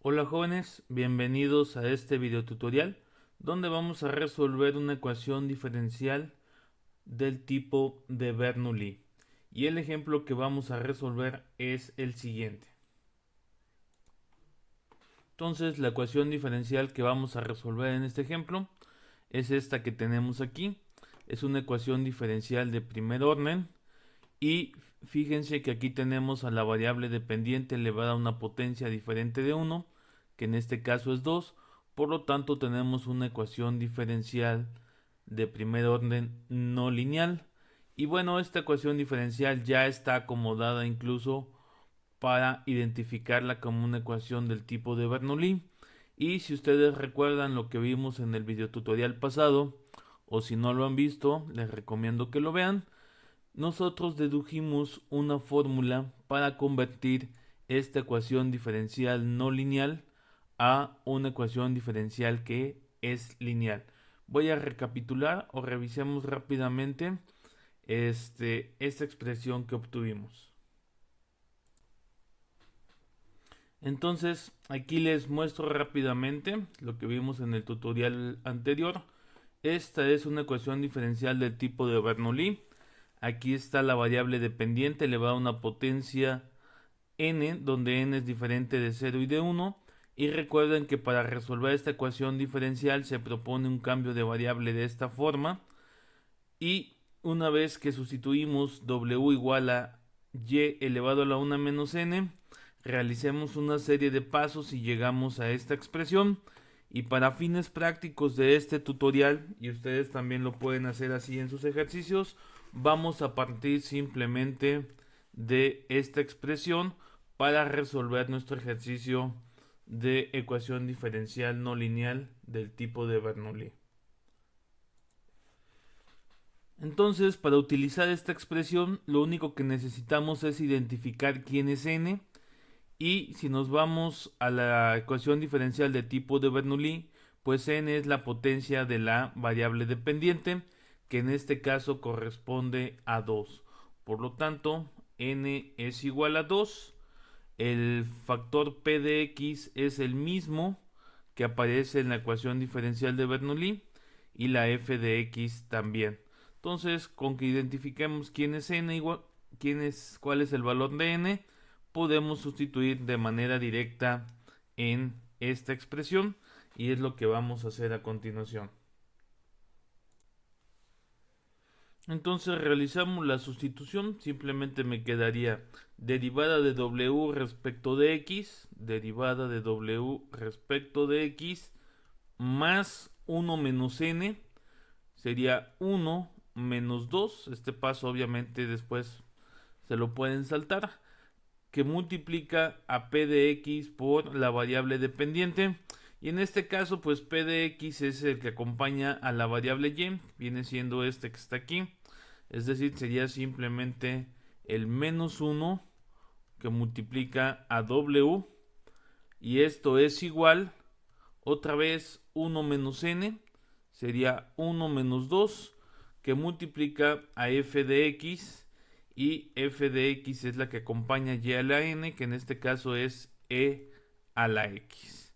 Hola jóvenes, bienvenidos a este video tutorial donde vamos a resolver una ecuación diferencial del tipo de Bernoulli. Y el ejemplo que vamos a resolver es el siguiente. Entonces la ecuación diferencial que vamos a resolver en este ejemplo es esta que tenemos aquí. Es una ecuación diferencial de primer orden y fíjense que aquí tenemos a la variable dependiente elevada a una potencia diferente de 1, que en este caso es 2. Por lo tanto tenemos una ecuación diferencial de primer orden no lineal. Y bueno, esta ecuación diferencial ya está acomodada incluso para identificarla como una ecuación del tipo de Bernoulli. Y si ustedes recuerdan lo que vimos en el video tutorial pasado, o si no lo han visto, les recomiendo que lo vean. Nosotros dedujimos una fórmula para convertir esta ecuación diferencial no lineal a una ecuación diferencial que es lineal. Voy a recapitular o revisemos rápidamente esta expresión que obtuvimos. Entonces, aquí les muestro rápidamente lo que vimos en el tutorial anterior. Esta es una ecuación diferencial del tipo de Bernoulli. Aquí está la variable dependiente elevada a una potencia n, donde n es diferente de 0 y de 1. Y recuerden que para resolver esta ecuación diferencial se propone un cambio de variable de esta forma. Y una vez que sustituimos w igual a y elevado a la 1 menos n, realicemos una serie de pasos y llegamos a esta expresión. Y para fines prácticos de este tutorial, y ustedes también lo pueden hacer así en sus ejercicios, vamos a partir simplemente de esta expresión para resolver nuestro ejercicio de ecuación diferencial no lineal del tipo de Bernoulli. Entonces, para utilizar esta expresión, lo único que necesitamos es identificar quién es n. Y si nos vamos a la ecuación diferencial de tipo de Bernoulli, pues n es la potencia de la variable dependiente, que en este caso corresponde a 2. Por lo tanto, n es igual a 2. El factor p de x es el mismo que aparece en la ecuación diferencial de Bernoulli y la f de x también. Entonces, con que identifiquemos quién es n igual, cuál es el valor de n, podemos sustituir de manera directa en esta expresión y es lo que vamos a hacer a continuación. Entonces realizamos la sustitución, simplemente me quedaría derivada de w respecto de x, derivada de w respecto de x, más 1 menos n, sería 1 menos 2, este paso obviamente después se lo pueden saltar, que multiplica a p de x por la variable dependiente. Y en este caso, pues p de x es el que acompaña a la variable y, viene siendo este que está aquí. Es decir, sería simplemente el menos 1 que multiplica a w. Y esto es igual, otra vez 1 menos n, sería 1 menos 2 que multiplica a f de x, y f de x es la que acompaña y a la n, que en este caso es e a la x.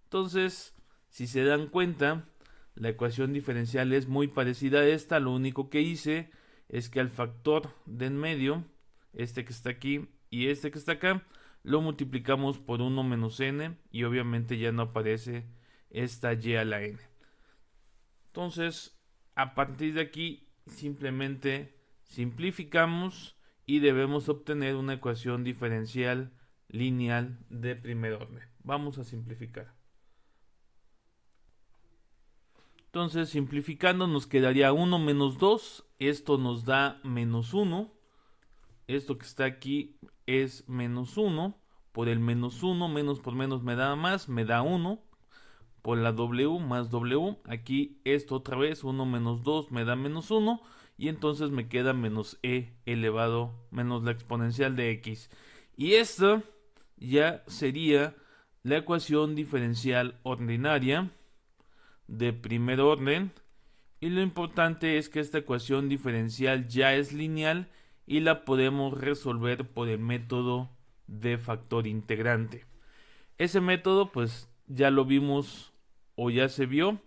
Entonces, si se dan cuenta, la ecuación diferencial es muy parecida a esta. Lo único que hice es que al factor de en medio, este que está aquí y este que está acá, lo multiplicamos por 1 menos n y obviamente ya no aparece esta y a la n. Entonces, a partir de aquí, simplemente simplificamos y debemos obtener una ecuación diferencial lineal de primer orden. Vamos a simplificar. Entonces, simplificando, nos quedaría 1 menos 2. Esto nos da menos 1. Esto que está aquí es menos 1. Por el menos 1, menos por menos me da más, me da 1. Por la w más w, aquí esto otra vez, 1 menos 2 me da menos 1. Y entonces me queda menos e elevado, menos la exponencial de x. Y esta ya sería la ecuación diferencial ordinaria de primer orden. Y lo importante es que esta ecuación diferencial ya es lineal y la podemos resolver por el método de factor integrante. Ese método pues ya lo vimos o ya se vio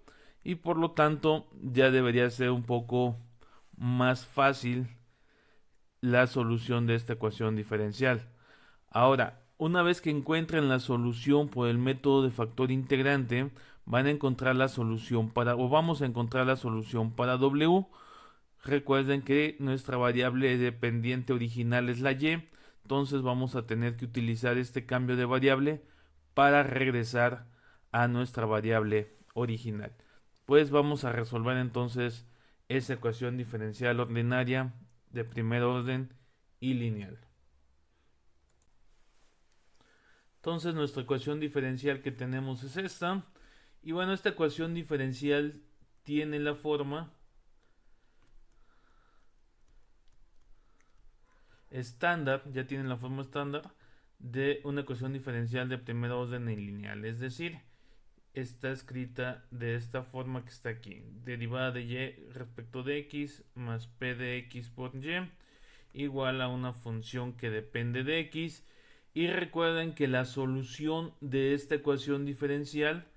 y por lo tanto ya debería ser un poco más fácil la solución de esta ecuación diferencial. Ahora, una vez que encuentren la solución por el método de factor integrante, van a encontrar la solución para, o vamos a encontrar la solución para W. Recuerden que nuestra variable dependiente original es la y, entonces vamos a tener que utilizar este cambio de variable para regresar a nuestra variable original. Pues vamos a resolver entonces esa ecuación diferencial ordinaria de primer orden y lineal. Entonces nuestra ecuación diferencial que tenemos es esta. Y bueno, esta ecuación diferencial tiene la forma estándar, ya tiene la forma estándar de una ecuación diferencial de primer orden y lineal. Es decir, está escrita de esta forma que está aquí. Derivada de y respecto de x más p de x por y igual a una función que depende de x. Y recuerden que la solución de esta ecuación diferencial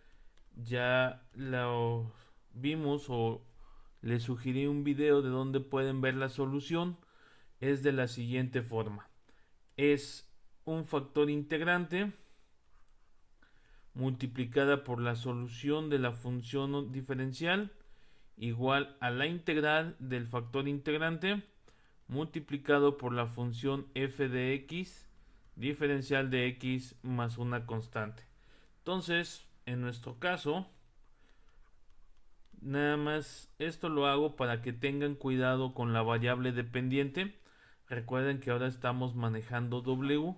ya lo vimos o les sugerí un video de donde pueden ver la solución. Es de la siguiente forma. Es un factor integrante multiplicada por la solución de la función diferencial igual a la integral del factor integrante multiplicado por la función f de x diferencial de x más una constante. Entonces, en nuestro caso, nada más esto lo hago para que tengan cuidado con la variable dependiente. Recuerden que ahora estamos manejando W.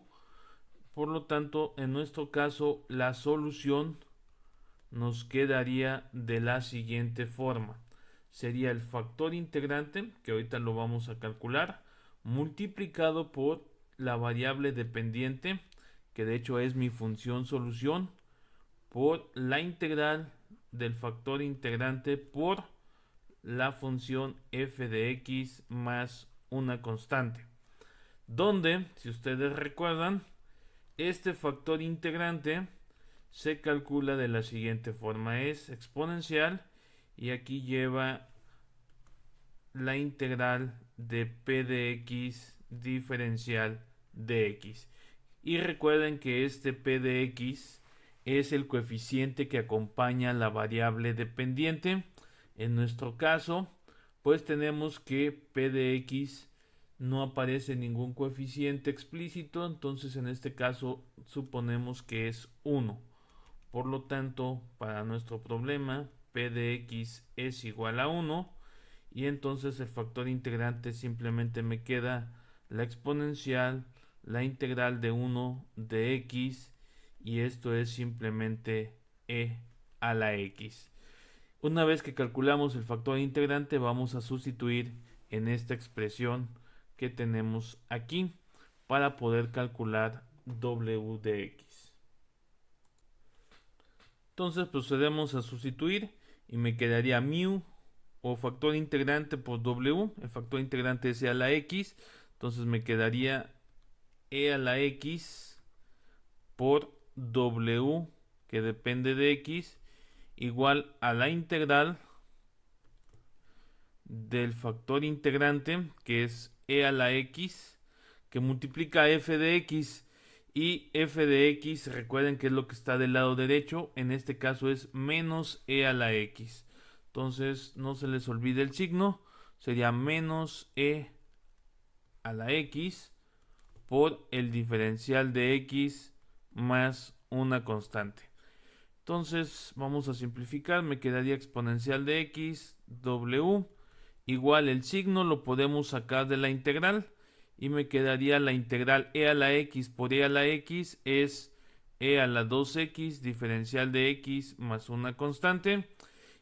Por lo tanto, en nuestro caso, la solución nos quedaría de la siguiente forma. Sería el factor integrante, que ahorita lo vamos a calcular, multiplicado por la variable dependiente, que de hecho es mi función solución, por la integral del factor integrante por la función f de x más una constante. Donde, si ustedes recuerdan, este factor integrante se calcula de la siguiente forma. Es exponencial y aquí lleva la integral de p de x diferencial de x. Y recuerden que este p de x es el coeficiente que acompaña la variable dependiente. En nuestro caso, pues tenemos que p de x no aparece ningún coeficiente explícito, entonces en este caso suponemos que es 1. Por lo tanto, para nuestro problema, p de x es igual a 1 y entonces el factor integrante simplemente me queda la exponencial, la integral de 1 de x y esto es simplemente e a la x. Una vez que calculamos el factor integrante vamos a sustituir en esta expresión que tenemos aquí para poder calcular w de x. Entonces procedemos a sustituir y me quedaría mu o factor integrante por w. El factor integrante es e a la x. Entonces me quedaría e a la x por w que depende de x igual a la integral del factor integrante que es e a la x que multiplica f de x y f de x recuerden que es lo que está del lado derecho, en este caso es menos e a la x. Entonces no se les olvide el signo, sería menos e a la x por el diferencial de x más una constante. Entonces vamos a simplificar, me quedaría exponencial de x, w, igual el signo lo podemos sacar de la integral y me quedaría la integral e a la x por e a la x es e a la 2x diferencial de x más una constante.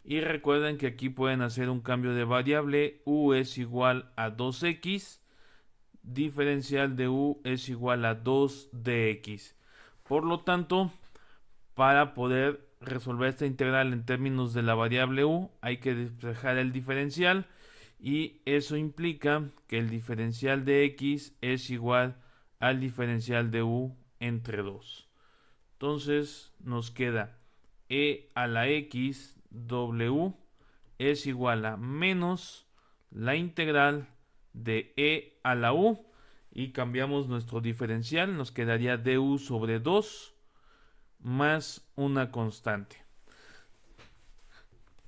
Y recuerden que aquí pueden hacer un cambio de variable, u es igual a 2x, diferencial de u es igual a 2 de x. Por lo tanto, para poder resolver esta integral en términos de la variable u, hay que despejar el diferencial y eso implica que el diferencial de x es igual al diferencial de u entre 2. Entonces nos queda e a la x w es igual a menos la integral de e a la u, y cambiamos nuestro diferencial, nos quedaría du sobre 2 más una constante.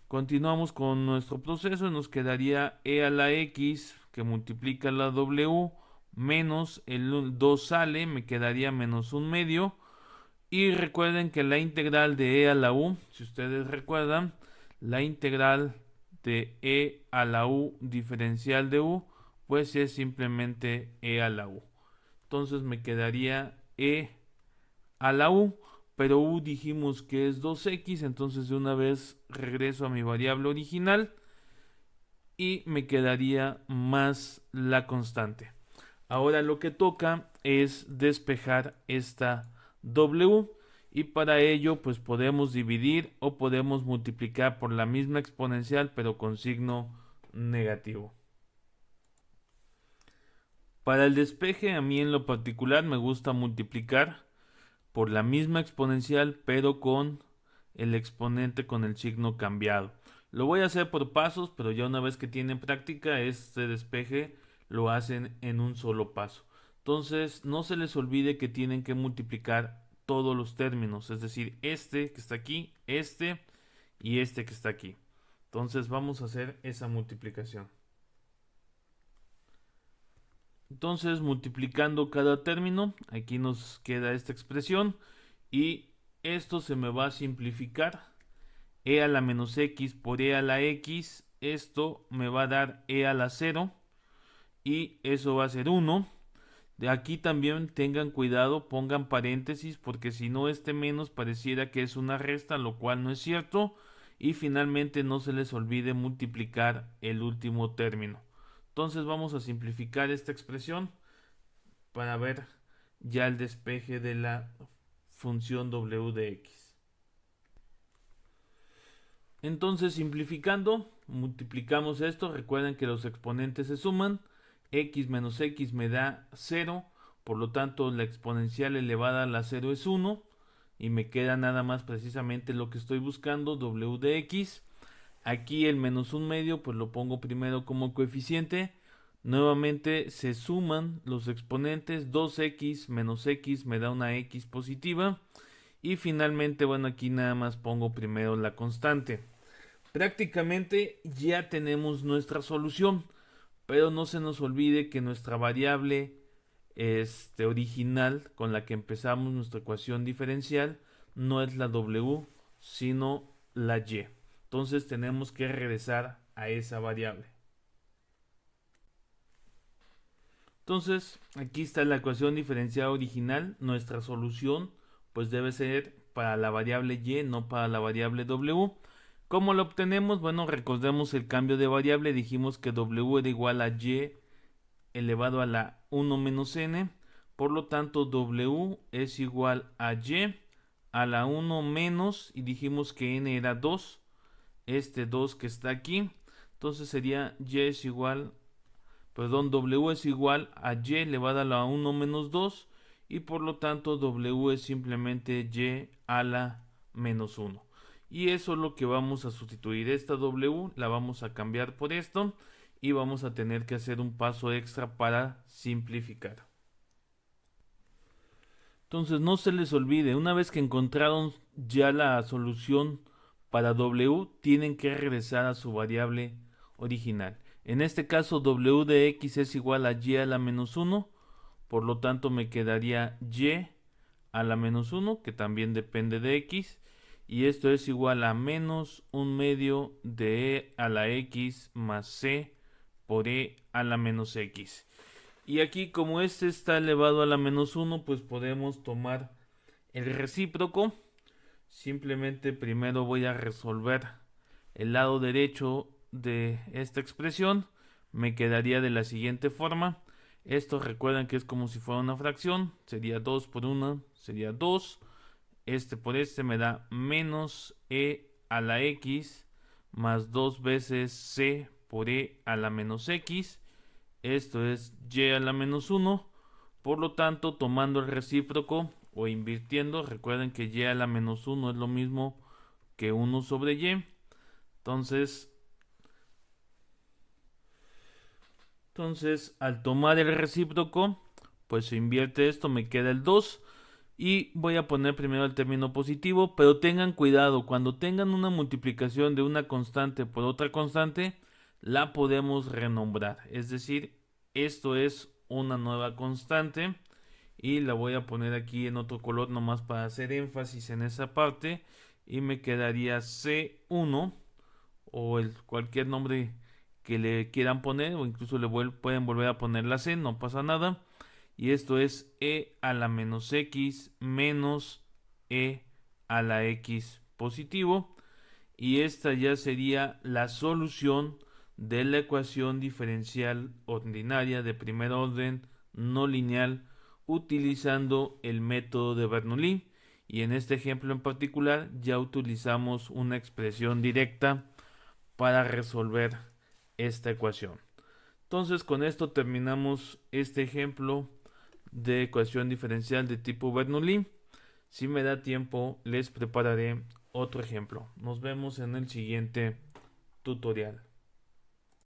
Continuamos con nuestro proceso, nos quedaría e a la x que multiplica la w menos el 2 sale, me quedaría menos un medio. Y recuerden que la integral de e a la u, si ustedes recuerdan, la integral de e a la u diferencial de u, pues es simplemente e a la u. Entonces me quedaría e a la u, pero u dijimos que es 2x, entonces de una vez regreso a mi variable original y me quedaría más la constante. Ahora lo que toca es despejar esta w, y para ello pues podemos dividir o podemos multiplicar por la misma exponencial pero con signo negativo. Para el despeje, a mí en lo particular me gusta multiplicar por la misma exponencial pero con el exponente con el signo cambiado. Lo voy a hacer por pasos, pero ya una vez que tienen práctica, este despeje lo hacen en un solo paso. Entonces, no se les olvide que tienen que multiplicar todos los términos, es decir, este que está aquí, este y este que está aquí. Entonces, vamos a hacer esa multiplicación. Entonces, multiplicando cada término, aquí nos queda esta expresión y esto se me va a simplificar. E a la menos x por e a la x, esto me va a dar e a la 0 y eso va a ser 1. De aquí también tengan cuidado, pongan paréntesis, porque si no este menos pareciera que es una resta, lo cual no es cierto. Y finalmente no se les olvide multiplicar el último término. Entonces vamos a simplificar esta expresión para ver ya el despeje de la función w de x. Entonces, simplificando, multiplicamos esto. Recuerden que los exponentes se suman. X menos x me da 0. Por lo tanto, la exponencial elevada a la 0 es 1. Y me queda nada más precisamente lo que estoy buscando, w de x. Aquí el menos un medio, pues lo pongo primero como coeficiente. Nuevamente se suman los exponentes. 2x menos x me da una x positiva. Y finalmente, bueno, aquí nada más pongo primero la constante. Prácticamente ya tenemos nuestra solución, pero no se nos olvide que nuestra variable original con la que empezamos nuestra ecuación diferencial no es la w, sino la y. Entonces tenemos que regresar a esa variable. Entonces aquí está la ecuación diferencial original. Nuestra solución pues debe ser para la variable y, no para la variable w. ¿Cómo lo obtenemos? Bueno, recordemos el cambio de variable. Dijimos que w era igual a y elevado a la 1 menos n. Por lo tanto, w es igual a y a la 1 menos, y dijimos que n era 2. Este 2 que está aquí. Entonces sería w es igual a y elevado a la 1 menos 2. Y por lo tanto, w es simplemente y a la menos 1. Y eso es lo que vamos a sustituir. Esta w la vamos a cambiar por esto y vamos a tener que hacer un paso extra para simplificar. Entonces no se les olvide, una vez que encontraron ya la solución para w, tienen que regresar a su variable original. En este caso w de x es igual a y a la menos 1, por lo tanto me quedaría y a la menos 1, que también depende de x. Y esto es igual a menos un medio de e a la x más c por e a la menos x. Y aquí, como este está elevado a la menos 1, pues podemos tomar el recíproco. Simplemente primero voy a resolver el lado derecho de esta expresión. Me quedaría de la siguiente forma. Esto recuerden que es como si fuera una fracción. Sería 2 por 1, sería 2. Este por este me da menos e a la x más 2 veces c por e a la menos x. Esto es y a la menos 1. Por lo tanto, tomando el recíproco, o invirtiendo. Recuerden que y a la menos 1 es lo mismo que 1 sobre y. Entonces, al tomar el recíproco, pues se invierte esto, me queda el 2. Y voy a poner primero el término positivo, pero tengan cuidado, cuando tengan una multiplicación de una constante por otra constante, la podemos renombrar. Es decir, esto es una nueva constante y la voy a poner aquí en otro color nomás para hacer énfasis en esa parte. Y me quedaría C1 o cualquier nombre que le quieran poner, o incluso pueden volver a poner la C, no pasa nada. Y esto es e a la menos x menos e a la x positivo. Y esta ya sería la solución de la ecuación diferencial ordinaria de primer orden no lineal utilizando el método de Bernoulli. Y en este ejemplo en particular ya utilizamos una expresión directa para resolver esta ecuación. Entonces con esto terminamos este ejemplo de ecuación diferencial de tipo Bernoulli. Si me da tiempo, les prepararé otro ejemplo. Nos vemos en el siguiente tutorial.